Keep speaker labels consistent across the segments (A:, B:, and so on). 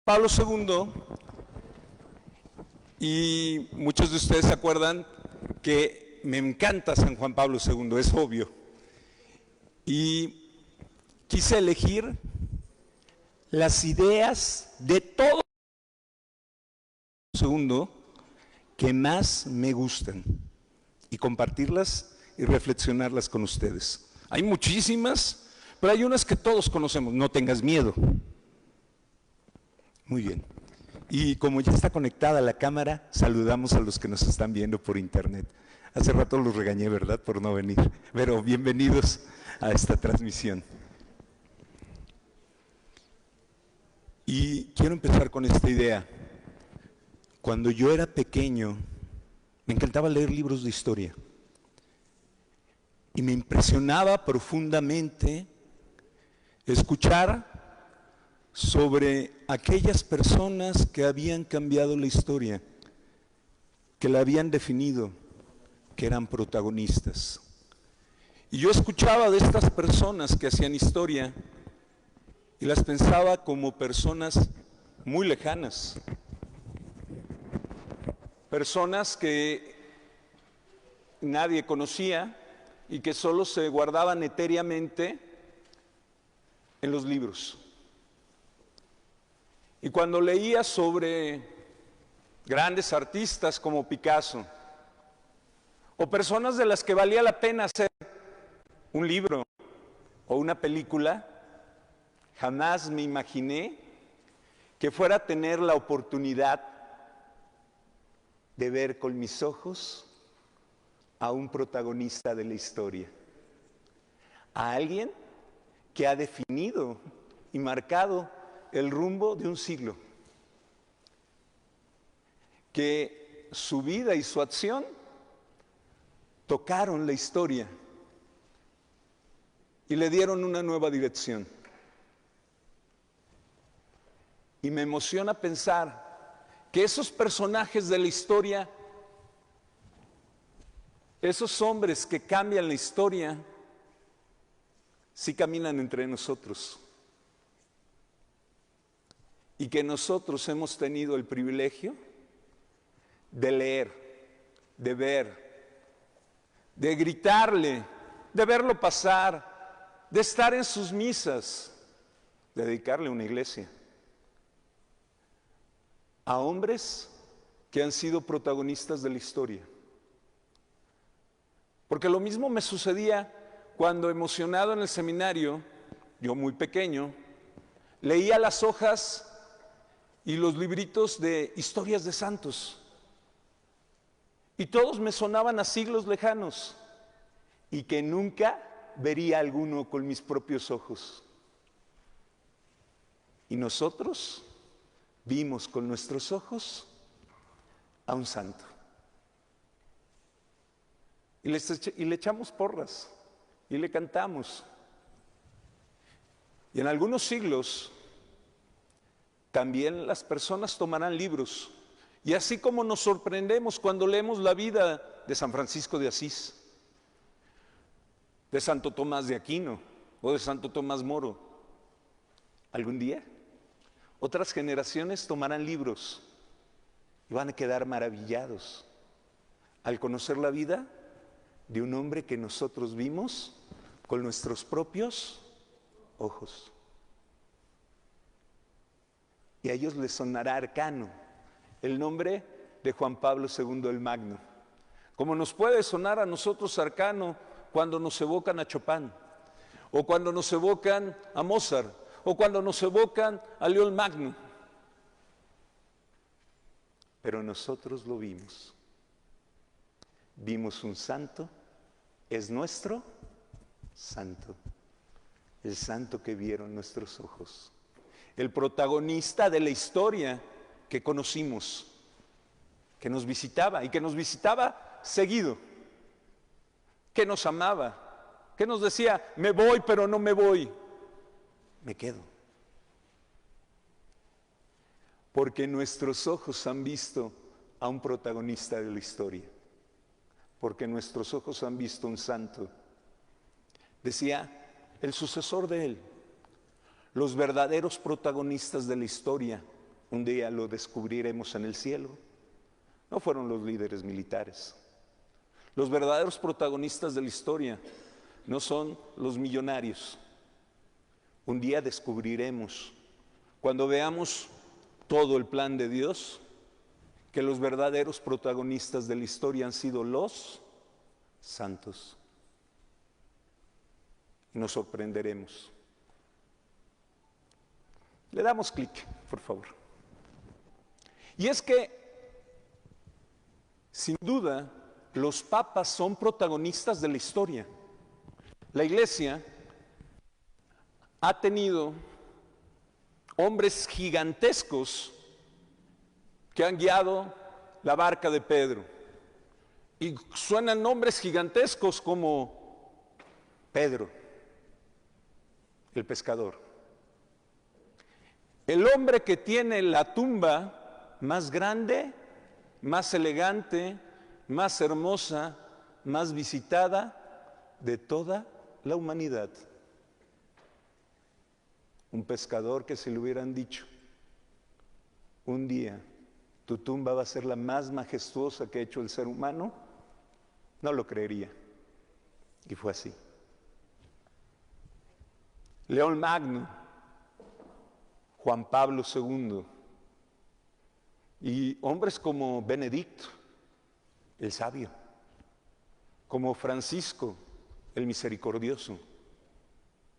A: Pablo II, y muchos de ustedes se acuerdan que me encanta San Juan Pablo II, es obvio. Y quise elegir las ideas de todo segundo que más me gustan y compartirlas y reflexionarlas con ustedes. Hay muchísimas, pero hay unas que todos conocemos. No tengas miedo. Muy bien. Y como ya está conectada la cámara, saludamos a los que nos están viendo por internet. Hace rato los regañé, ¿verdad?, por no venir. Pero bienvenidos a esta transmisión. Y quiero empezar con esta idea. Cuando yo era pequeño, me encantaba leer libros de historia. Y me impresionaba profundamente escuchar sobre aquellas personas que habían cambiado la historia, que la habían definido, que eran protagonistas. Y yo escuchaba de estas personas que hacían historia y las pensaba como personas muy lejanas, personas que nadie conocía y que solo se guardaban etéreamente en los libros. Y cuando leía sobre grandes artistas como Picasso, o personas de las que valía la pena hacer un libro o una película, jamás me imaginé que fuera a tener la oportunidad de ver con mis ojos a un protagonista de la historia, a alguien que ha definido y marcado el rumbo de un siglo, que su vida y su acción tocaron la historia y le dieron una nueva dirección. Y me emociona pensar que esos personajes de la historia, esos hombres que cambian la historia, sí caminan entre nosotros. Y que nosotros hemos tenido el privilegio de leer, de ver, de gritarle, de verlo pasar, de estar en sus misas, de dedicarle una iglesia a hombres que han sido protagonistas de la historia. Porque lo mismo me sucedía cuando, emocionado en el seminario, yo muy pequeño, leía las hojas y los libritos de historias de santos. Y todos me sonaban a siglos lejanos y que nunca vería alguno con mis propios ojos. Y nosotros vimos con nuestros ojos a un santo. Y le echamos porras y le cantamos. Y en algunos siglos también las personas tomarán libros. Y así como nos sorprendemos cuando leemos la vida de San Francisco de Asís, de Santo Tomás de Aquino o de Santo Tomás Moro, algún día otras generaciones tomarán libros y van a quedar maravillados al conocer la vida de un hombre que nosotros vimos con nuestros propios ojos. Y a ellos les sonará arcano el nombre de Juan Pablo II el Magno, como nos puede sonar a nosotros arcano cuando nos evocan a Chopin, o cuando nos evocan a Mozart, o cuando nos evocan a León Magno. Pero nosotros lo vimos. Vimos un santo, es nuestro santo, el santo que vieron nuestros ojos, el protagonista de la historia que conocimos, que nos visitaba y que nos visitaba seguido, que nos amaba, que nos decía, me voy pero no me voy, me quedo. Porque nuestros ojos han visto a un protagonista de la historia, porque nuestros ojos han visto un santo. Decía el sucesor de él, los verdaderos protagonistas de la historia Un día lo descubriremos en el cielo. No fueron los líderes militares. Los verdaderos protagonistas de la historia no son los millonarios. Un día descubriremos, cuando veamos todo el plan de Dios, que los verdaderos protagonistas de la historia han sido los santos. Y nos sorprenderemos. Le damos clic, por favor. Y es que, sin duda, los papas son protagonistas de la historia. La Iglesia ha tenido hombres gigantescos que han guiado la barca de Pedro. Y suenan nombres gigantescos como Pedro, el pescador. El hombre que tiene la tumba más grande, más elegante, más hermosa, más visitada de toda la humanidad. Un pescador que si le hubieran dicho, un día tu tumba va a ser la más majestuosa que ha hecho el ser humano, no lo creería. Y fue así. León Magno, Juan Pablo II y hombres como Benedicto, el sabio, como Francisco, el misericordioso.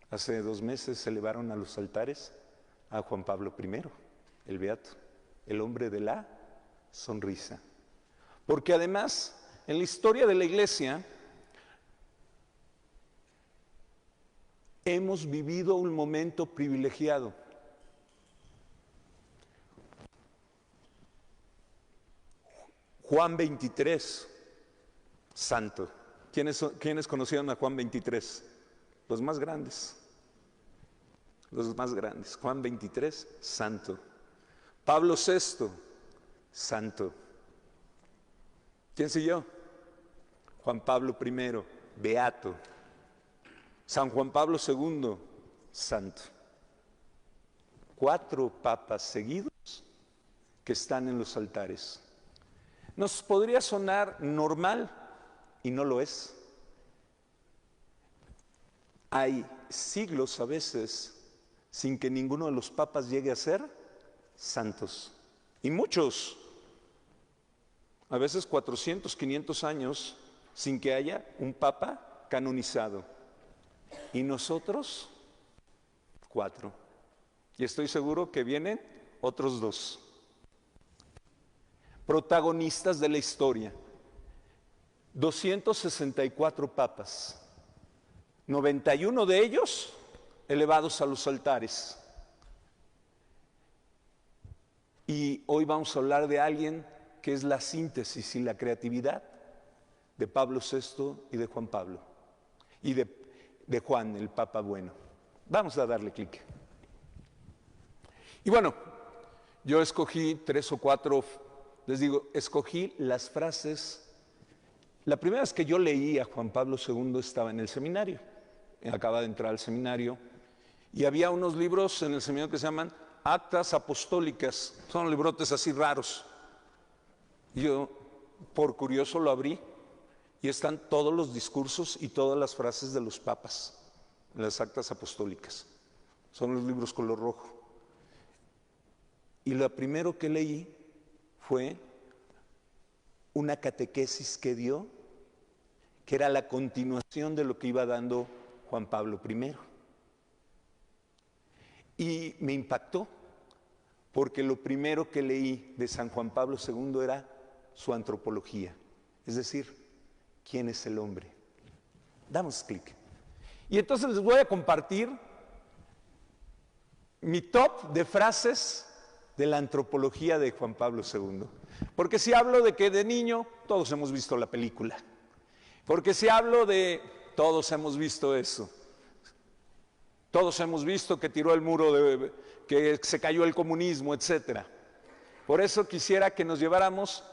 A: Hace 2 meses se elevaron a los altares a Juan Pablo I, el beato, el hombre de la sonrisa. Porque además, en la historia de la Iglesia, hemos vivido un momento privilegiado. Juan 23, santo. ¿Quiénes conocieron a Juan 23? Los más grandes. Los más grandes. Juan 23, santo. Pablo VI, santo. ¿Quién siguió? Juan Pablo I, beato. San Juan Pablo II, santo. 4 papas seguidos que están en los altares. Nos podría sonar normal y no lo es. Hay siglos a veces sin que ninguno de los papas llegue a ser santos. Y muchos, a veces 400, 500 años sin que haya un papa canonizado. Y nosotros, 4. Y estoy seguro que vienen otros 2. Protagonistas de la historia. 264 papas. 91 de ellos elevados a los altares. Y hoy vamos a hablar de alguien que es la síntesis y la creatividad de Pablo VI y de Juan Pablo. Y de Juan, el Papa bueno. Vamos a darle clic. Y bueno, yo escogí 3 o 4, les digo, escogí las frases. La primera vez que yo leí a Juan Pablo II estaba en el seminario. Acaba de entrar al seminario. Y había unos libros en el seminario que se llaman Actas Apostólicas. Son librotes así raros. Y yo, por curioso, lo abrí. Y están todos los discursos y todas las frases de los papas en las Actas Apostólicas. Son los libros color rojo. Y lo primero que leí fue una catequesis que dio, que era la continuación de lo que iba dando Juan Pablo I. Y me impactó, porque lo primero que leí de San Juan Pablo II era su antropología, es decir, ¿quién es el hombre? Damos clic. Y entonces les voy a compartir mi top de frases de la antropología de Juan Pablo II. Porque si hablo de que de niño, todos hemos visto la película. Porque si hablo de, todos hemos visto eso. Todos hemos visto que tiró el muro, que se cayó el comunismo, etc. Por eso quisiera que nos lleváramos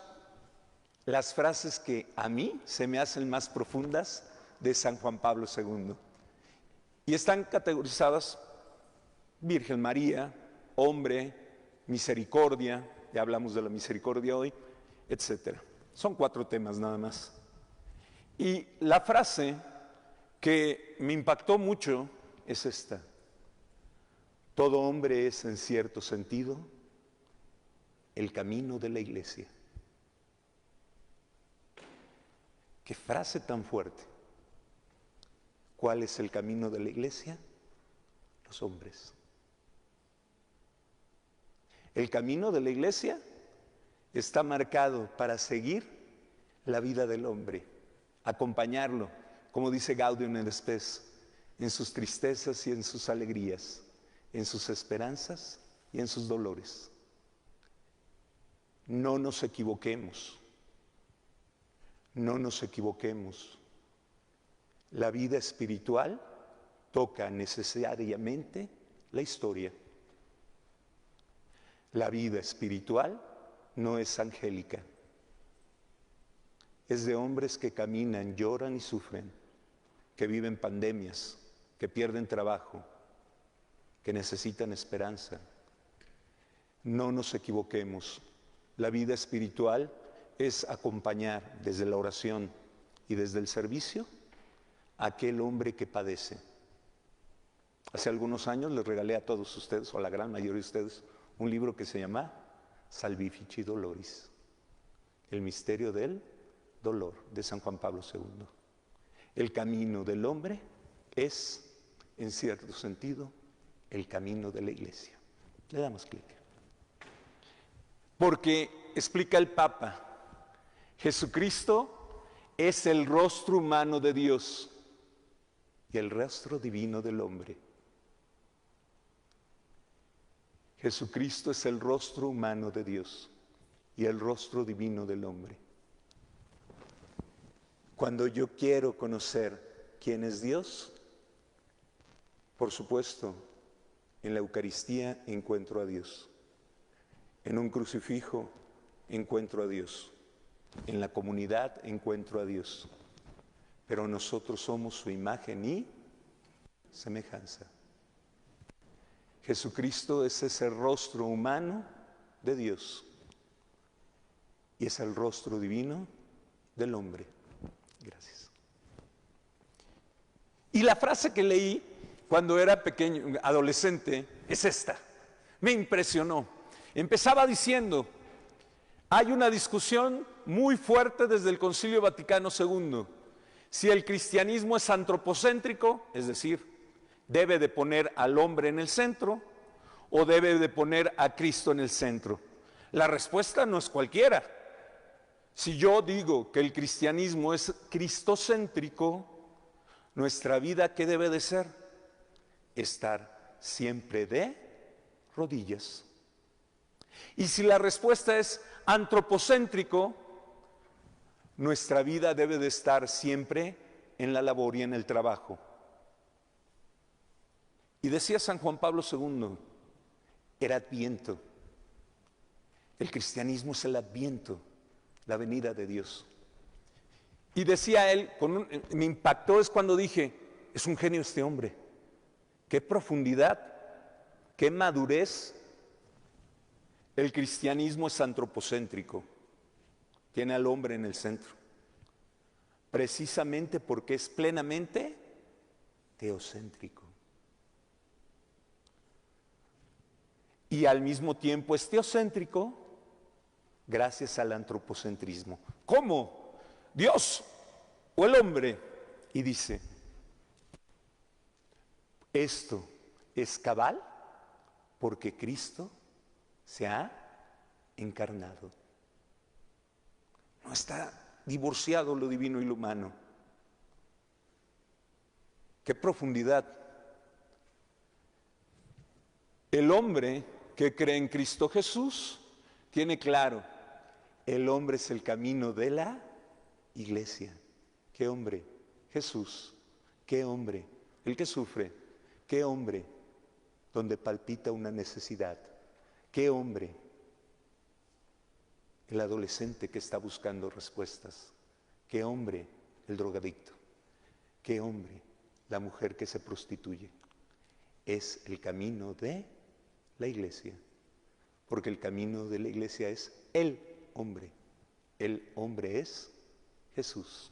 A: las frases que a mí se me hacen más profundas de San Juan Pablo II. Y están categorizadas: Virgen María, hombre, misericordia, ya hablamos de la misericordia hoy, etc. Son 4 temas nada más. Y la frase que me impactó mucho es esta: todo hombre es en cierto sentido el camino de la iglesia. Qué frase tan fuerte. ¿Cuál es el camino de la iglesia? Los hombres. El camino de la iglesia está marcado para seguir la vida del hombre, acompañarlo, como dice Gaudium et Spes, en sus tristezas y en sus alegrías, en sus esperanzas y en sus dolores. No nos equivoquemos, no nos equivoquemos. La vida espiritual toca necesariamente la historia. La vida espiritual no es angélica. Es de hombres que caminan, lloran y sufren, que viven pandemias, que pierden trabajo, que necesitan esperanza. No nos equivoquemos. La vida espiritual es acompañar desde la oración y desde el servicio a aquel hombre que padece. Hace algunos años les regalé a todos ustedes, o a la gran mayoría de ustedes, un libro que se llama Salvifici Doloris, el misterio del dolor, de San Juan Pablo II. El camino del hombre es, en cierto sentido, el camino de la iglesia. Le damos clic. Porque, explica el Papa, Jesucristo es el rostro humano de Dios y el rostro divino del hombre. Jesucristo es el rostro humano de Dios y el rostro divino del hombre. Cuando yo quiero conocer quién es Dios, por supuesto, en la Eucaristía encuentro a Dios. En un crucifijo encuentro a Dios. En la comunidad encuentro a Dios. Pero nosotros somos su imagen y semejanza. Jesucristo es ese rostro humano de Dios y es el rostro divino del hombre. Gracias. Y la frase que leí cuando era pequeño, adolescente, es esta. Me impresionó. Empezaba diciendo: hay una discusión muy fuerte desde el Concilio Vaticano II, si el cristianismo es antropocéntrico, es decir, debe de poner al hombre en el centro, o debe de poner a Cristo en el centro. La respuesta no es cualquiera. Si yo digo que el cristianismo es cristocéntrico, nuestra vida, ¿qué debe de ser? Estar siempre de rodillas. Y si la respuesta es antropocéntrico, nuestra vida debe de estar siempre en la labor y en el trabajo. Y decía San Juan Pablo II, era Adviento. El cristianismo es el Adviento, la venida de Dios. Y decía él, me impactó es cuando dije, es un genio este hombre. Qué profundidad, qué madurez. El cristianismo es antropocéntrico, tiene al hombre en el centro, precisamente porque es plenamente teocéntrico. Y al mismo tiempo es teocéntrico gracias al antropocentrismo. ¿Cómo? Dios o el hombre. Y dice, esto es cabal porque Cristo se ha encarnado. No está divorciado lo divino y lo humano. ¡Qué profundidad! El hombre que cree en Cristo Jesús tiene claro, el hombre es el camino de la iglesia. ¿Qué hombre? Jesús. ¿Qué hombre? El que sufre. ¿Qué hombre? Donde palpita una necesidad. ¿Qué hombre? El adolescente que está buscando respuestas. ¿Qué hombre? El drogadicto. ¿Qué hombre? La mujer que se prostituye. Es el camino de la iglesia. porque el camino de la iglesia es el hombre. El hombre es Jesús.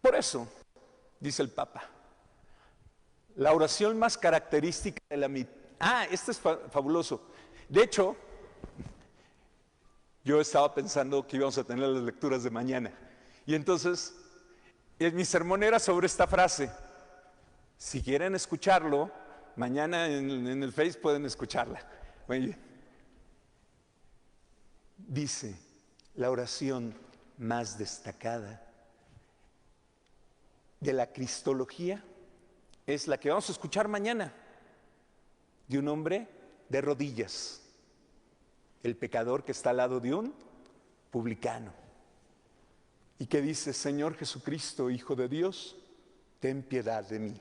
A: Por eso, dice el Papa, la oración más característica de la mitad. Este es fabuloso. De hecho, yo estaba pensando que íbamos a tener las lecturas de mañana. Y entonces, mi sermón era sobre esta frase. Si quieren escucharlo, mañana en el Face pueden escucharla. Bueno, dice, la oración más destacada de la cristología es la que vamos a escuchar mañana, de un hombre de rodillas, el pecador que está al lado de un publicano, y que dice: Señor Jesucristo, Hijo de Dios, ten piedad de mí.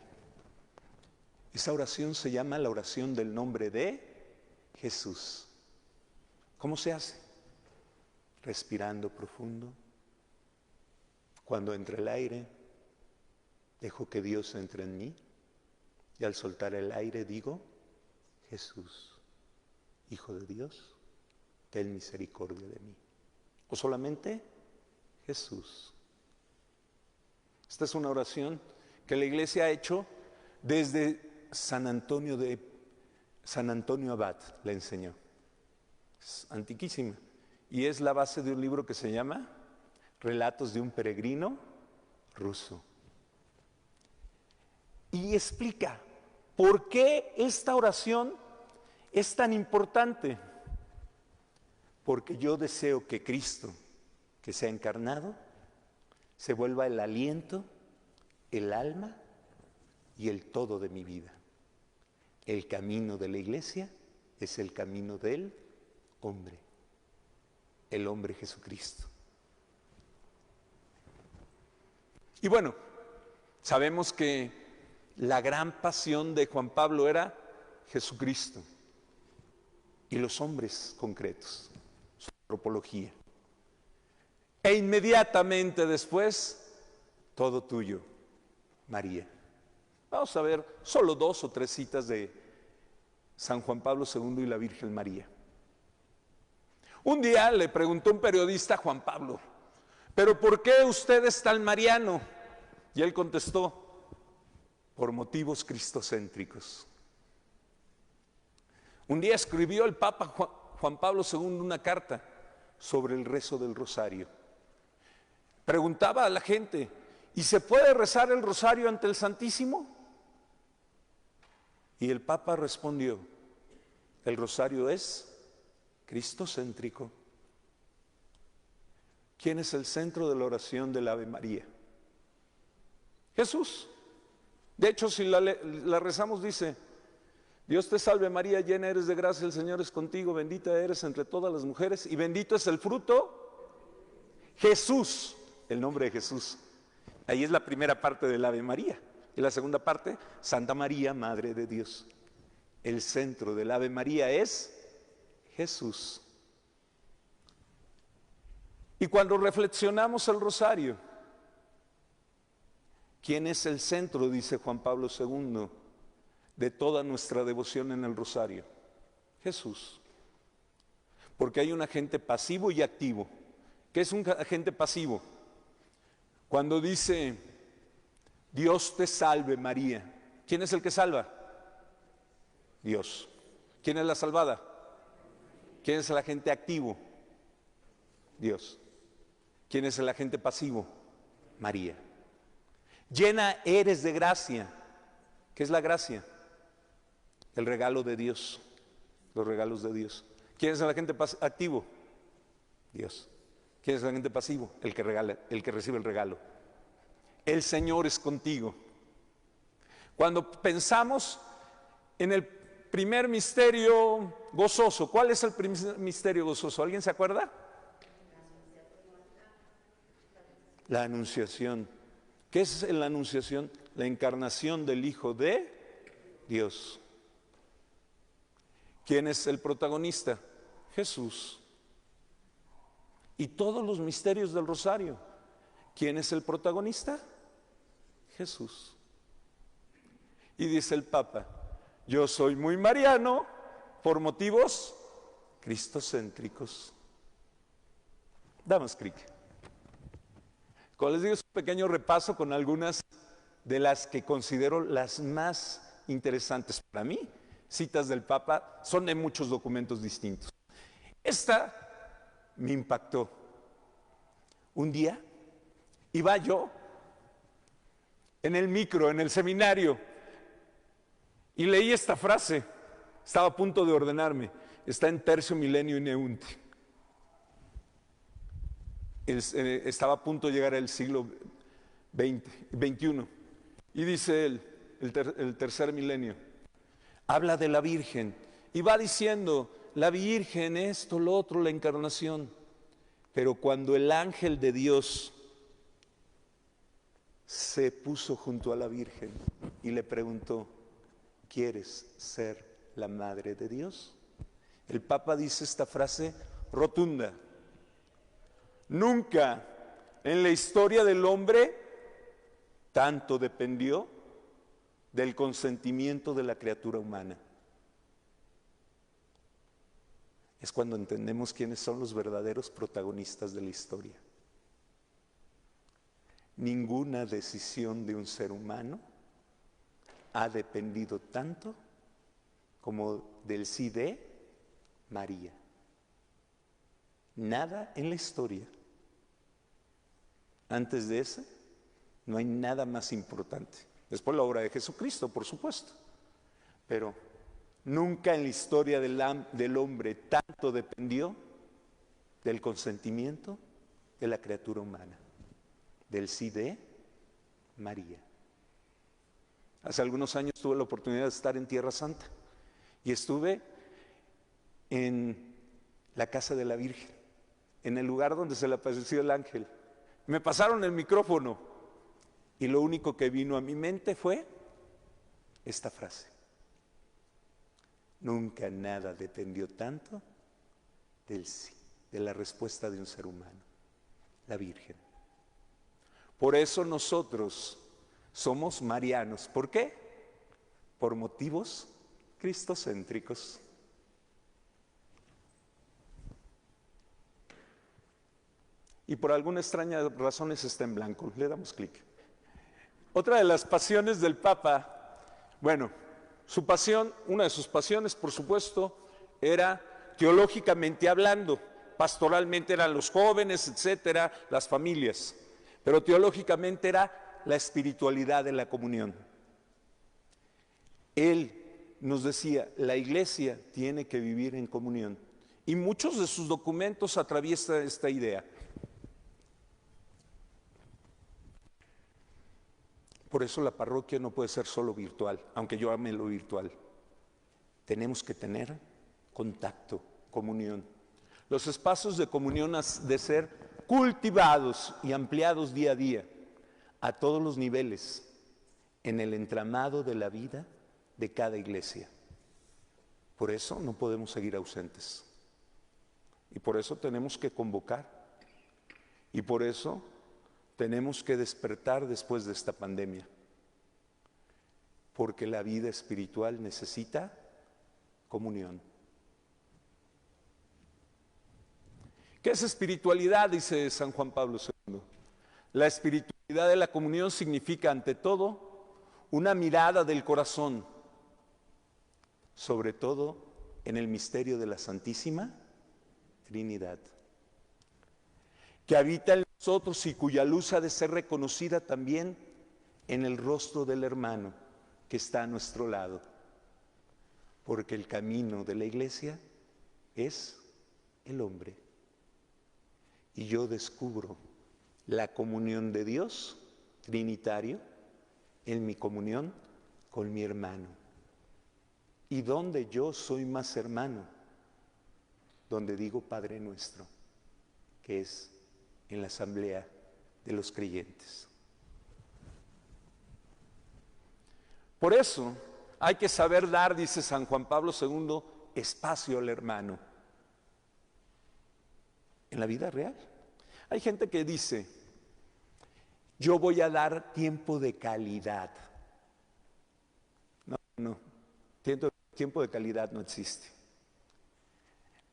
A: Esa oración se llama la oración del nombre de Jesús. ¿Cómo se hace? Respirando profundo. Cuando entra el aire, dejo que Dios entre en mí, y al soltar el aire digo: Jesús, Hijo de Dios, ten misericordia de mí. O solamente Jesús. Esta es una oración que la iglesia ha hecho desde San Antonio Abad, la enseñó. Es antiquísima y es la base de un libro que se llama Relatos de un peregrino ruso. Y explica por qué esta oración es tan importante. Porque yo deseo que Cristo, que se ha encarnado, se vuelva el aliento, el alma y el todo de mi vida. El camino de la iglesia es el camino del hombre, el hombre Jesucristo. Y bueno, sabemos que la gran pasión de Juan Pablo era Jesucristo y los hombres concretos, su antropología. E inmediatamente después, todo tuyo, María. Vamos a ver solo 2 o 3 citas de San Juan Pablo II y la Virgen María. Un día le preguntó un periodista a Juan Pablo: ¿pero por qué usted es tan mariano? Y él contestó: por motivos cristocéntricos. Un día escribió el Papa Juan Pablo II una carta sobre el rezo del rosario. Preguntaba a la gente: ¿y se puede rezar el rosario ante el Santísimo? Y el Papa respondió: el rosario es cristocéntrico. ¿Quién es el centro de la oración del Ave María? Jesús. De hecho, si la rezamos, dice: Dios te salve María, llena eres de gracia, el Señor es contigo, bendita eres entre todas las mujeres y bendito es el fruto, Jesús, el nombre de Jesús. Ahí es la primera parte del Ave María. Y la segunda parte, Santa María, Madre de Dios. El centro del Ave María es Jesús. Y cuando reflexionamos el rosario, ¿quién es el centro, dice Juan Pablo II, de toda nuestra devoción en el rosario? Jesús. Porque hay un agente pasivo y activo. ¿Qué es un agente pasivo? Cuando dice: Dios te salve María. ¿Quién es el que salva? Dios. ¿Quién es la salvada? ¿Quién es el agente activo? Dios. ¿Quién es el agente pasivo? María. Llena eres de gracia. ¿Qué es la gracia? El regalo de Dios, los regalos de Dios. ¿Quién es el agente activo? Dios. ¿Quién es el agente pasivo? El que regala, el que recibe el regalo. El Señor es contigo. Cuando pensamos en el primer misterio gozoso, ¿cuál es el primer misterio gozoso? ¿Alguien se acuerda? La Anunciación. ¿Qué es la Anunciación? La encarnación del Hijo de Dios. ¿Quién es el protagonista? Jesús. Y todos los misterios del rosario, ¿quién es el protagonista? Jesús. Y dice el Papa: Yo soy muy mariano por motivos cristocéntricos. Damos clic. Como les digo, es un pequeño repaso con algunas de las que considero las más interesantes para mí. Citas del Papa, son de muchos documentos distintos. Esta me impactó. Un día iba yo en el micro, en el seminario, y leí esta frase. Estaba a punto de ordenarme. Está en Tercio Milenio Ineunte. Estaba a punto de llegar al siglo XXI. Y dice él, el tercer milenio, habla de la Virgen. Y va diciendo, la Virgen, esto, lo otro, la encarnación. Pero cuando el ángel de Dios se puso junto a la Virgen y le preguntó, ¿quieres ser la madre de Dios? El Papa dice esta frase rotunda. Nunca en la historia del hombre tanto dependió del consentimiento de la criatura humana. Es cuando entendemos quiénes son los verdaderos protagonistas de la historia. Ninguna decisión de un ser humano ha dependido tanto como del sí de María. Nada en la historia. Antes de ese, no hay nada más importante. Después la obra de Jesucristo, por supuesto. Pero nunca en la historia del hombre tanto dependió del consentimiento de la criatura humana, del sí de María. Hace algunos años tuve la oportunidad de estar en Tierra Santa y estuve en la casa de la Virgen, en el lugar donde se le apareció el ángel. Me pasaron el micrófono y lo único que vino a mi mente fue esta frase. Nunca nada dependió tanto del sí, de la respuesta de un ser humano, la Virgen. Por eso nosotros somos marianos. ¿Por qué? Por motivos cristocéntricos. Y por alguna extraña razón está en blanco. Le damos clic. Otra de las pasiones del Papa, bueno, su pasión, una de sus pasiones, por supuesto, era teológicamente hablando. Pastoralmente eran los jóvenes, etcétera, las familias. Pero teológicamente era la espiritualidad de la comunión. Él nos decía, la iglesia tiene que vivir en comunión. Y muchos de sus documentos atraviesan esta idea. Por eso la parroquia no puede ser solo virtual, aunque yo ame lo virtual. Tenemos que tener contacto, comunión. Los espacios de comunión han de ser cultivados y ampliados día a día, a todos los niveles, en el entramado de la vida de cada iglesia. Por eso no podemos seguir ausentes. Y por eso tenemos que convocar. Y por eso tenemos que despertar después de esta pandemia, porque la vida espiritual necesita comunión. ¿Qué es espiritualidad? Dice San Juan Pablo II. La espiritualidad de la comunión significa, ante todo, una mirada del corazón, sobre todo en el misterio de la Santísima Trinidad, que habita en nosotros y cuya luz ha de ser reconocida también en el rostro del hermano que está a nuestro lado, porque el camino de la iglesia es el hombre. Y yo descubro la comunión de Dios trinitario en mi comunión con mi hermano. ¿Y dónde yo soy más hermano? Donde digo Padre Nuestro, que es en la asamblea de los creyentes. Por eso hay que saber dar, dice San Juan Pablo II, espacio al hermano. En la vida real. Hay gente que dice, yo voy a dar tiempo de calidad. No, tiempo Tiempo de calidad no existe.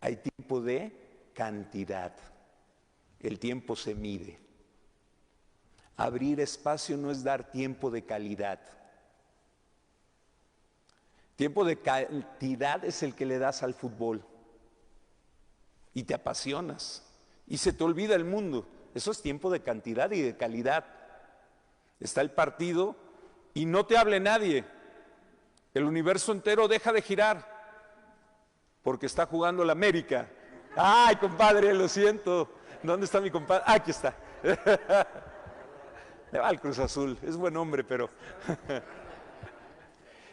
A: Hay tiempo de cantidad. El tiempo se mide. Abrir espacio no es dar tiempo de calidad. Tiempo de cantidad es el que le das al fútbol. Y te apasionas. Y se te olvida el mundo. Eso es tiempo de cantidad y de calidad. Está el partido y no te hable nadie. El universo entero deja de girar porque está jugando la América. Ay, compadre, lo siento. ¿Dónde está mi compadre? Aquí está. Le va al Cruz Azul. Es buen hombre, pero...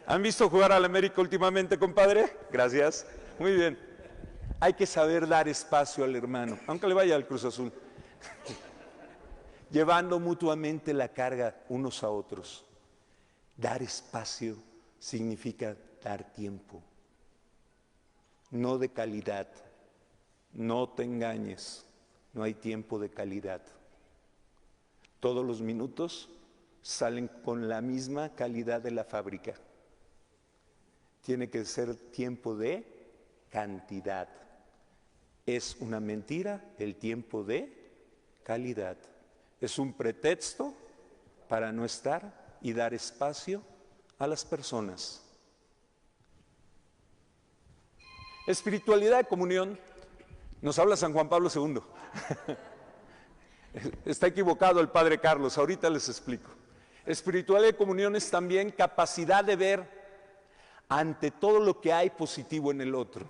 A: ¿Han visto jugar al América últimamente, compadre? Gracias. Muy bien. Hay que saber dar espacio al hermano, aunque le vaya al Cruz Azul. Llevando mutuamente la carga unos a otros. Dar espacio significa dar tiempo. No de calidad. No te engañes. No hay tiempo de calidad. Todos los minutos salen con la misma calidad de la fábrica. Tiene que ser tiempo de cantidad. Es una mentira el tiempo de calidad. Es un pretexto para no estar y dar espacio a las personas. Espiritualidad de comunión, nos habla San Juan Pablo II. Está equivocado el padre Carlos, ahorita les explico. Espiritualidad de comunión es también capacidad de ver ante todo lo que hay positivo en el otro.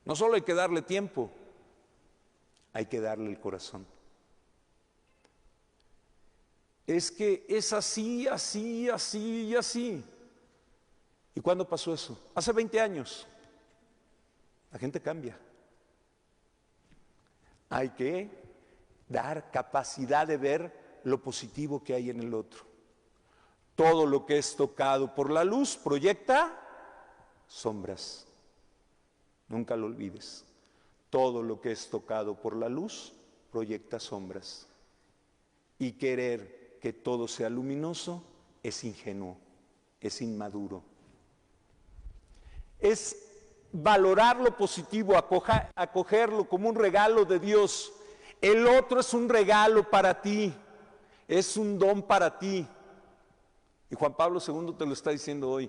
A: No solo hay que darle tiempo, hay que darle el corazón. Es que es así, así, así y así. ¿Y cuándo pasó eso? Hace 20 años. La gente cambia. Hay que dar capacidad de ver lo positivo que hay en el otro. Todo lo que es tocado por la luz proyecta sombras. Nunca lo olvides. Todo lo que es tocado por la luz proyecta sombras. Y querer que todo sea luminoso es ingenuo, es inmaduro. Es valorar lo positivo, acogerlo como un regalo de Dios. El otro es un regalo para ti, es un don para ti. Y Juan Pablo II te lo está diciendo hoy.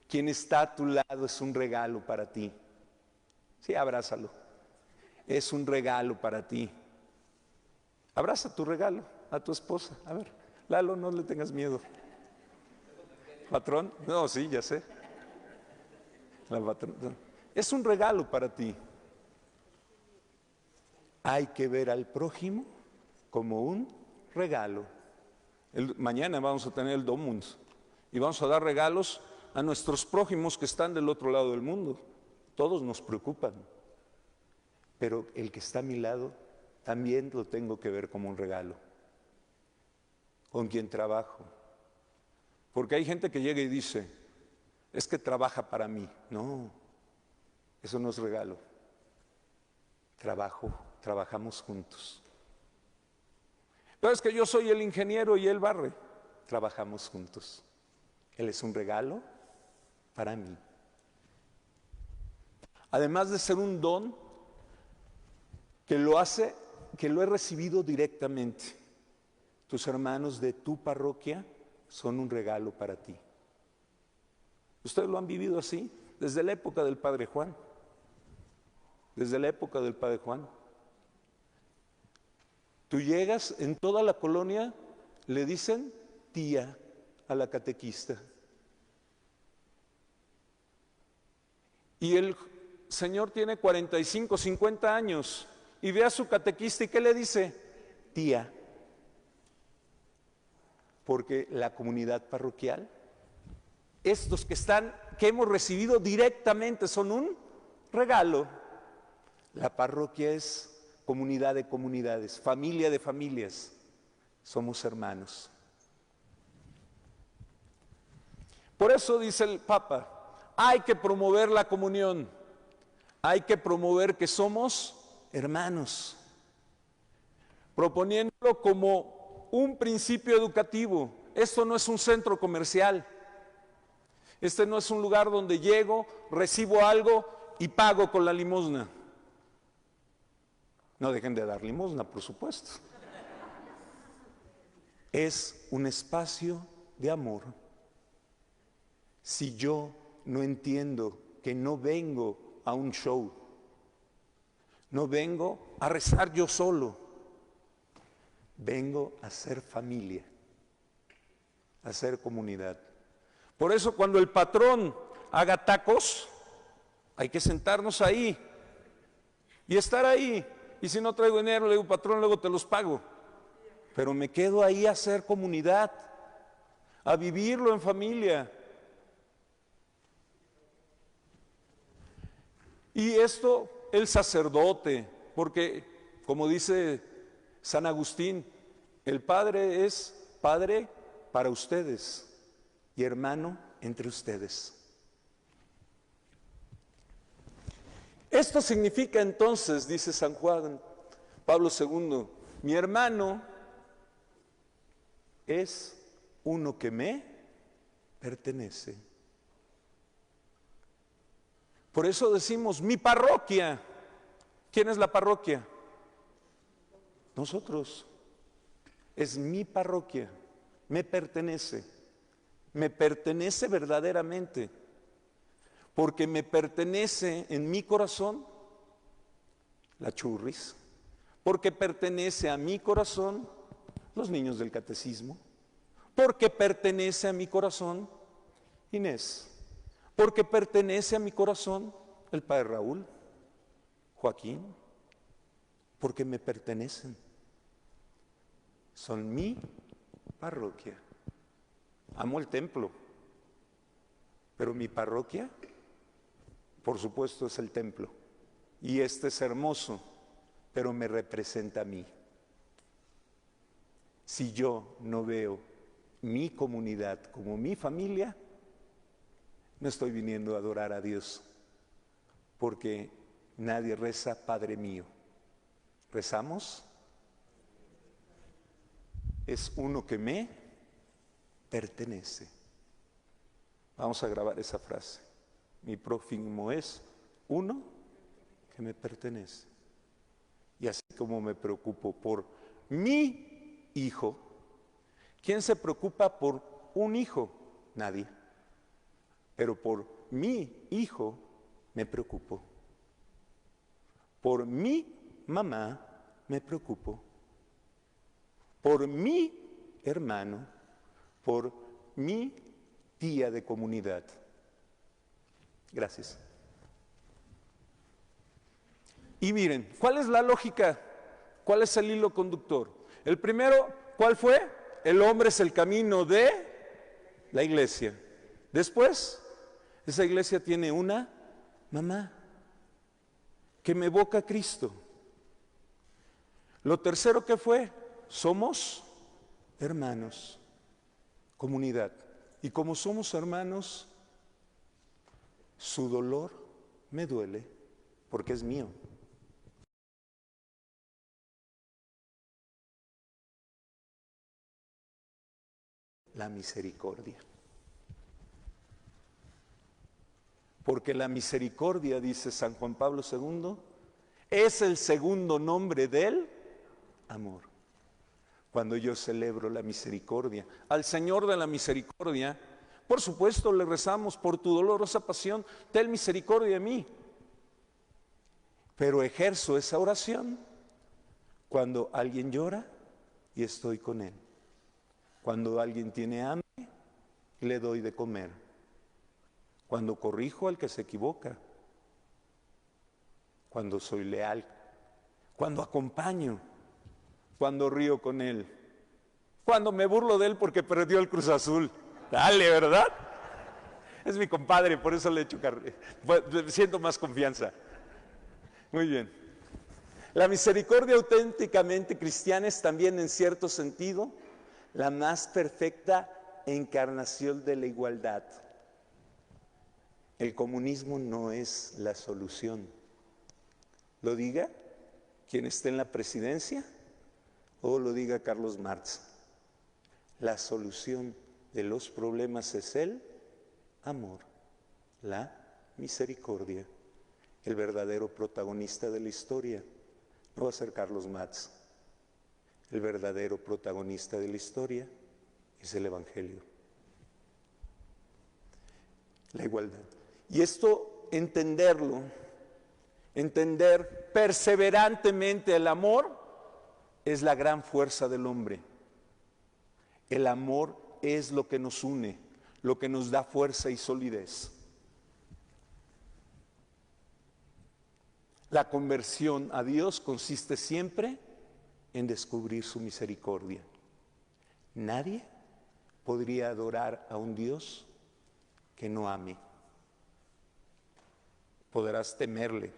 A: Quien está a tu lado es un regalo para ti. Sí, abrázalo. Es un regalo para ti. Abraza tu regalo a tu esposa. A ver, Lalo, no le tengas miedo. ¿Patrón? No, sí, ya sé. La patrón, no. Es un regalo para ti. Hay que ver al prójimo como un regalo. Mañana vamos a tener el Domunds y vamos a dar regalos a nuestros prójimos que están del otro lado del mundo. Todos nos preocupan, pero el que está a mi lado también lo tengo que ver como un regalo. Con quien trabajo. Porque hay gente que llega y dice, es que trabaja para mí. No, eso no es regalo. Trabajamos juntos. Pero es que yo soy el ingeniero y él barre. Trabajamos juntos. Él es un regalo para mí. Además de ser un don que lo he recibido directamente. Tus hermanos de tu parroquia son un regalo para ti. Ustedes lo han vivido así desde la época del Padre Juan. Desde la época del Padre Juan. Tú llegas, en toda la colonia le dicen tía a la catequista. Y el señor tiene 45, 50 años y ve a su catequista y ¿qué le dice? Tía. Porque la comunidad parroquial, estos que hemos recibido directamente son un regalo. La parroquia es comunidad de comunidades, familia de familias, somos hermanos. Por eso dice el Papa, hay que promover la comunión, hay que promover que somos hermanos, proponiéndolo como un principio educativo. Esto no es un centro comercial, Este no es un lugar donde llego, recibo algo y pago con la limosna. No dejen de dar limosna, por supuesto. Es un espacio de amor. Si yo no entiendo que no vengo a un show, no vengo a rezar yo solo, vengo a ser familia, a ser comunidad. Por eso cuando el patrón haga tacos, hay que sentarnos ahí y estar ahí. Y si no traigo dinero, le digo, patrón, luego te los pago. Pero me quedo ahí a hacer comunidad, a vivirlo en familia. Y esto, el sacerdote, porque como dice San Agustín, el Padre es Padre para ustedes y hermano entre ustedes. Esto significa entonces, dice San Juan Pablo II, mi hermano es uno que me pertenece. Por eso decimos, mi parroquia. ¿Quién es la parroquia? Nosotros. Es mi parroquia, me pertenece verdaderamente, porque me pertenece en mi corazón la churris, porque pertenece a mi corazón los niños del catecismo, porque pertenece a mi corazón Inés, porque pertenece a mi corazón el padre Raúl, Joaquín, porque me pertenecen. Son mi parroquia. Amo el templo, pero mi parroquia, por supuesto, es el templo. Y este es hermoso, pero me representa a mí. Si yo no veo mi comunidad como mi familia, no estoy viniendo a adorar a Dios, porque nadie reza Padre mío. ¿Rezamos? Es uno que me pertenece. Vamos a grabar esa frase. Mi prójimo es uno que me pertenece. Y así como me preocupo por mi hijo, ¿quién se preocupa por un hijo? Nadie. Pero por mi hijo me preocupo. Por mi mamá me preocupo. Por mi hermano, por mi tía de comunidad. Gracias. Y miren, ¿cuál es la lógica? ¿Cuál es el hilo conductor? El primero, ¿cuál fue? El hombre es el camino de la iglesia. Después, esa iglesia tiene una mamá que me evoca a Cristo. Lo tercero que fue, somos hermanos, comunidad. Y como somos hermanos, su dolor me duele porque es mío. La misericordia. Porque la misericordia, dice San Juan Pablo II, es el segundo nombre del amor. Cuando yo celebro la misericordia, al Señor de la misericordia, por supuesto le rezamos por tu dolorosa pasión, ten misericordia de mí. Pero ejerzo esa oración cuando alguien llora y estoy con él. Cuando alguien tiene hambre, le doy de comer. Cuando corrijo al que se equivoca. Cuando soy leal. Cuando acompaño. Cuando río con él, cuando me burlo de él porque perdió el Cruz Azul. Dale, ¿verdad? Es mi compadre, por eso le echo siento más confianza. Muy bien. La misericordia auténticamente cristiana es también, en cierto sentido, la más perfecta encarnación de la igualdad. El comunismo no es la solución. ¿Lo diga quien esté en la presidencia? O lo diga Carlos Marx, la solución de los problemas es el amor, la misericordia. El verdadero protagonista de la historia no va a ser Carlos Marx. El verdadero protagonista de la historia es el Evangelio. La igualdad. Y esto, entenderlo, entender perseverantemente el amor, es la gran fuerza del hombre. El amor es lo que nos une, lo que nos da fuerza y solidez. La conversión a Dios consiste siempre en descubrir su misericordia. Nadie podría adorar a un Dios que no ame. Podrás temerle.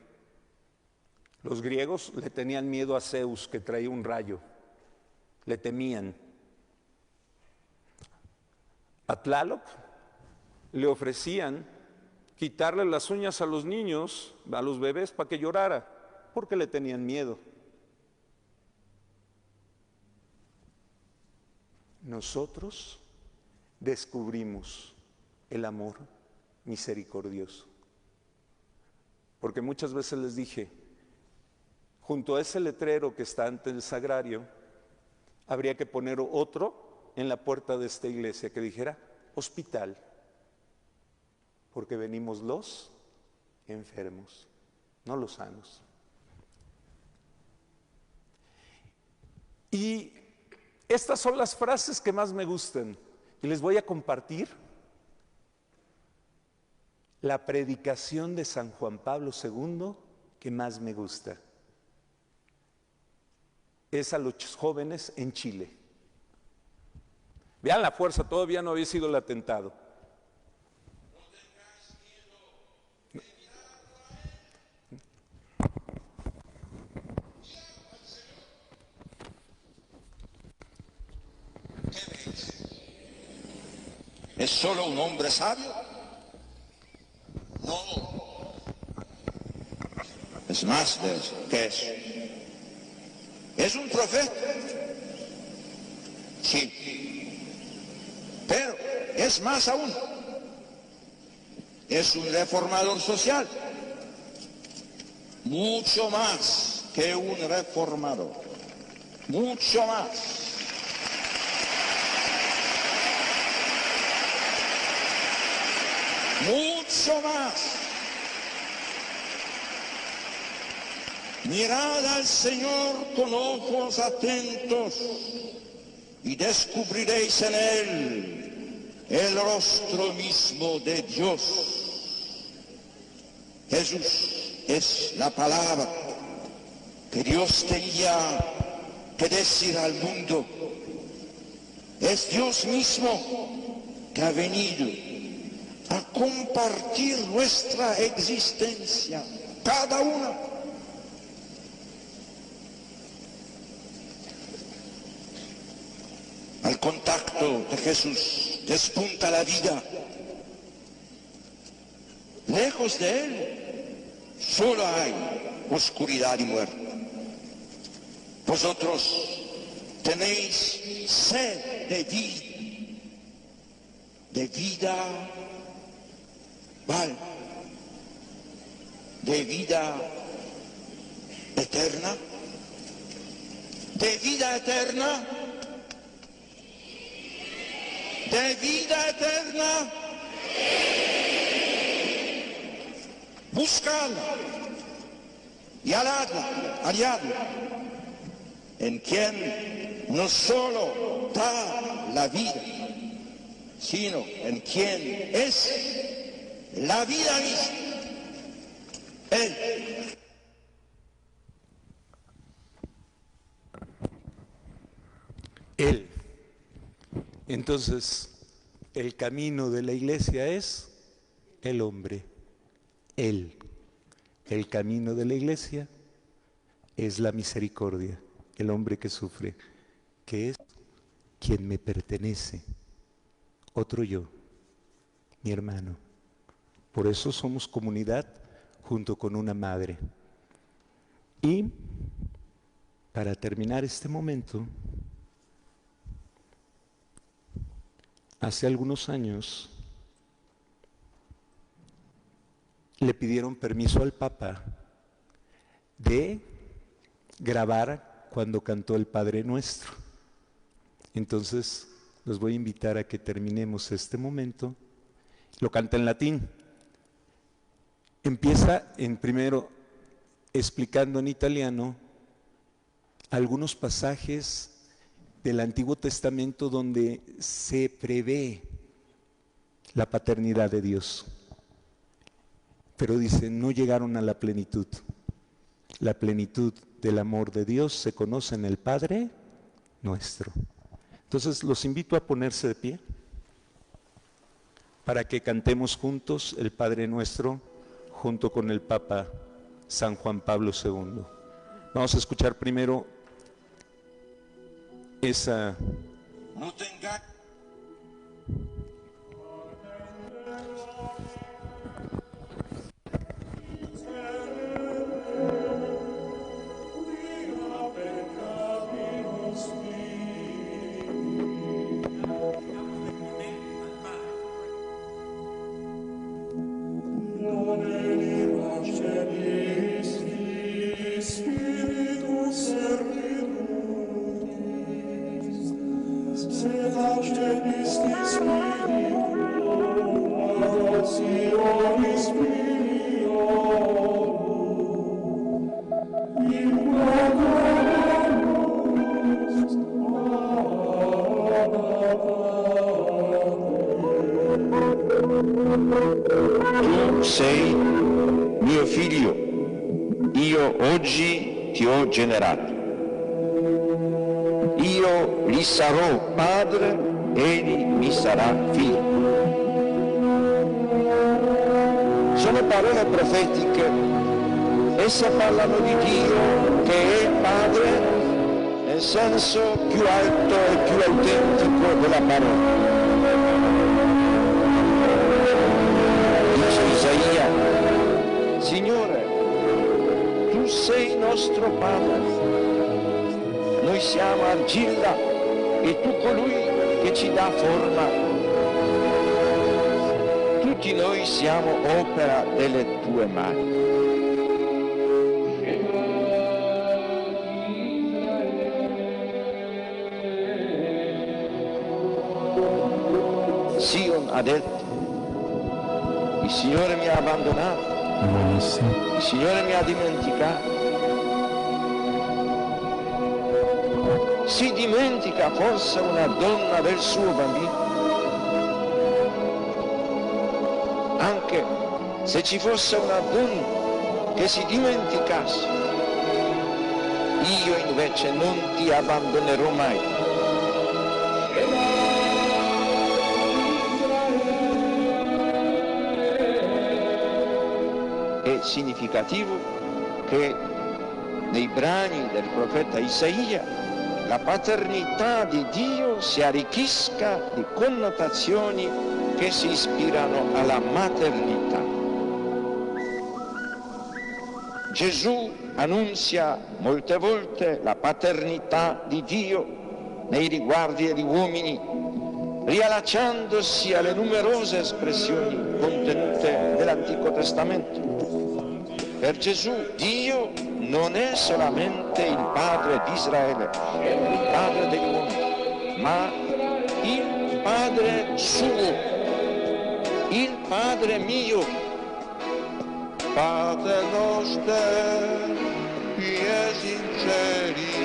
A: Los griegos le tenían miedo a Zeus, que traía un rayo. Le temían. A Tlaloc le ofrecían quitarle las uñas a los niños, a los bebés, para que llorara, porque le tenían miedo. Nosotros descubrimos el amor misericordioso. Porque muchas veces les dije, junto a ese letrero que está ante el sagrario, habría que poner otro en la puerta de esta iglesia que dijera hospital, porque venimos los enfermos, no los sanos. Y estas son las frases que más me gustan y les voy a compartir la predicación de San Juan Pablo II que más me gusta. Es a los jóvenes en Chile. Vean la fuerza, todavía no había sido el atentado.
B: ¿Es solo un hombre sabio? No. Es más de eso. ¿Qué es? ¿Es un profeta? Sí. Pero es más aún. Es un reformador social. Mucho más que un reformador. Mucho más. Mucho más. Mirad al Señor con ojos atentos y descubriréis en Él el rostro mismo de Dios. Jesús es la palabra que Dios tenía que decir al mundo. Es Dios mismo que ha venido a compartir nuestra existencia, cada una. Al contacto de Jesús despunta la vida. Lejos de Él solo hay oscuridad y muerte. Vosotros tenéis sed de vida, ¿vale? De vida eterna, de vida eterna, de vida eterna. Buscadla y halladla en quien no solo da la vida, sino en quien es la vida misma. Él.
A: Él. Entonces, el camino de la iglesia es el hombre. Él. El camino de la iglesia es la misericordia, el hombre que sufre, que es quien me pertenece, otro yo, mi hermano. Por eso somos comunidad junto con una madre. Y para terminar este momento, hace algunos años le pidieron permiso al Papa de grabar cuando cantó el Padre Nuestro. Entonces, los voy a invitar a que terminemos este momento. Lo canta en latín. Empieza primero explicando en italiano algunos pasajes del Antiguo Testamento donde se prevé la paternidad de Dios. Pero dice, no llegaron a la plenitud. La plenitud del amor de Dios se conoce en el Padre Nuestro. Entonces los invito a ponerse de pie para que cantemos juntos el Padre Nuestro junto con el Papa San Juan Pablo II. Vamos a escuchar primero esa...
B: No tenga... Tu sei mio figlio, io oggi ti ho generato. Io gli sarò padre, egli mi sarà figlio. Sono parole profetiche, esse parlano di Dio che è Padre nel senso più alto e più autentico della parola. Dice Isaia, Signore, tu sei nostro Padre, noi siamo argilla e tu colui che ci dà forma. Tutti noi siamo opera delle tue mani. Sion ha detto, il Signore mi ha abbandonato, il Signore mi ha dimenticato. Si dimentica forse una donna del suo bambino? Anche se ci fosse una donna che si dimenticasse, io invece non ti abbandonerò mai. È significativo che nei brani del profeta Isaia la paternità di Dio si arricchisca di connotazioni che si ispirano alla maternità. Gesù annunzia molte volte la paternità di Dio nei riguardi degli uomini, riallacciandosi alle numerose espressioni contenute nell'Antico Testamento. Per Gesù Dio non è solamente il Padre di Israele, il Padre degli uomini, ma il Padre suo, il Padre mio. Padre nostro, qui es in cieli,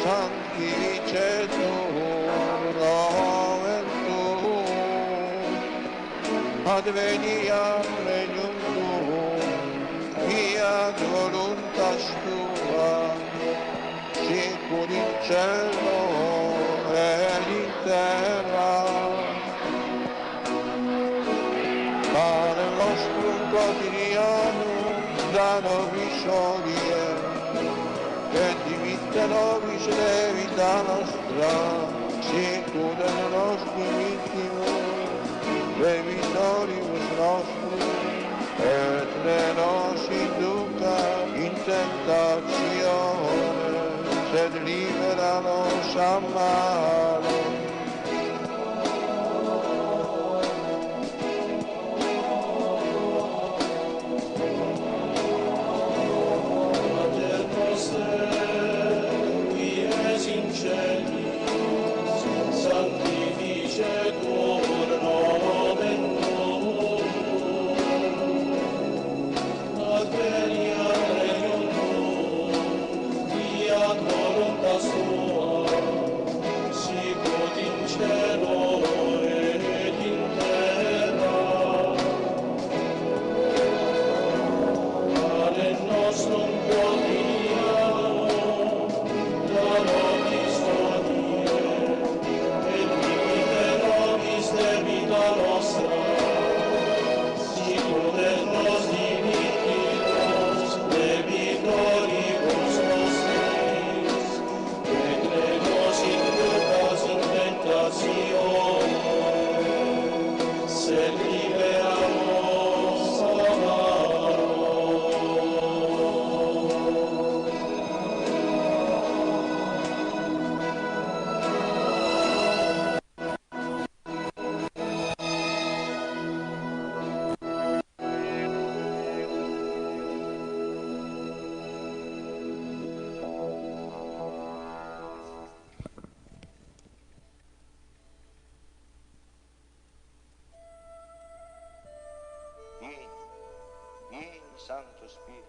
B: sanctificetur nomen tuum, adveniat regnum tuum, fiat voluntas tua, sicur in cielo et in terra. Pane nostrum quotidianum da nobis hodie, et dimitte nobis debita nostra, sicur et nostri vittimus, debitoribus nostrum, et ne nos induca in tentatione, sed libera nos a malo. Santo Spirito.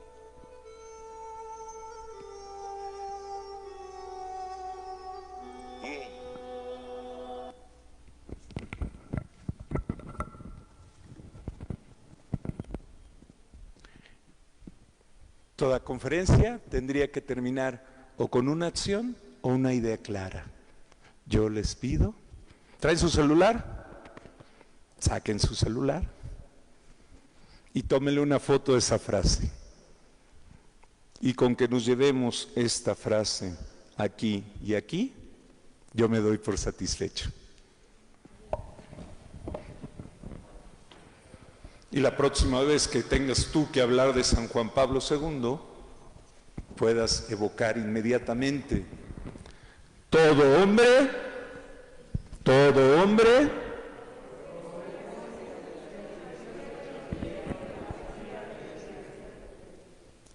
B: Vieni.
A: Toda conferencia tendría que terminar o con una acción o una idea clara. Yo les pido, ¿traen su celular? Saquen su celular y tómenle una foto de esa frase. Y con que nos llevemos esta frase aquí y aquí, yo me doy por satisfecho. Y la próxima vez que tengas tú que hablar de San Juan Pablo II, puedas evocar inmediatamente: todo hombre,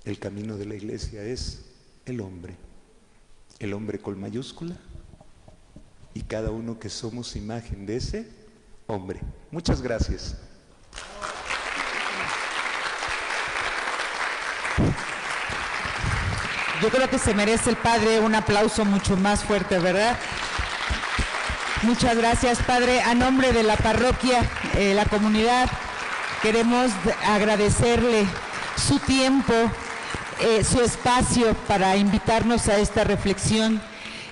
A: el camino de la Iglesia es el hombre con mayúscula, y cada uno que somos imagen de ese hombre. Muchas gracias.
C: Yo creo que se merece el Padre un aplauso mucho más fuerte, ¿verdad? Muchas gracias, Padre. A nombre de la parroquia, la comunidad, queremos agradecerle su tiempo, su espacio para invitarnos a esta reflexión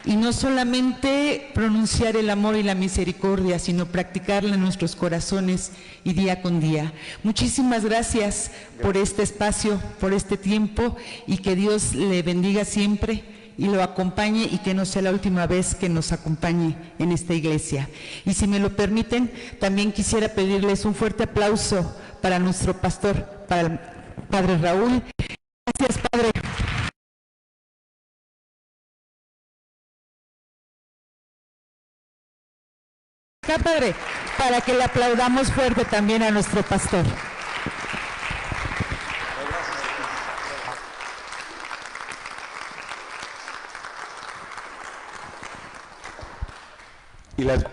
C: y no solamente pronunciar el amor y la misericordia, sino practicarla en nuestros corazones y día con día. Muchísimas gracias por este espacio, por este tiempo, y que Dios le bendiga siempre y lo acompañe, y que no sea la última vez que nos acompañe en esta iglesia. Y si me lo permiten, también quisiera pedirles un fuerte aplauso para nuestro pastor, para el Padre Raúl. Gracias, Padre. Acá, Padre, para que le aplaudamos fuerte también a nuestro pastor.
A: Y las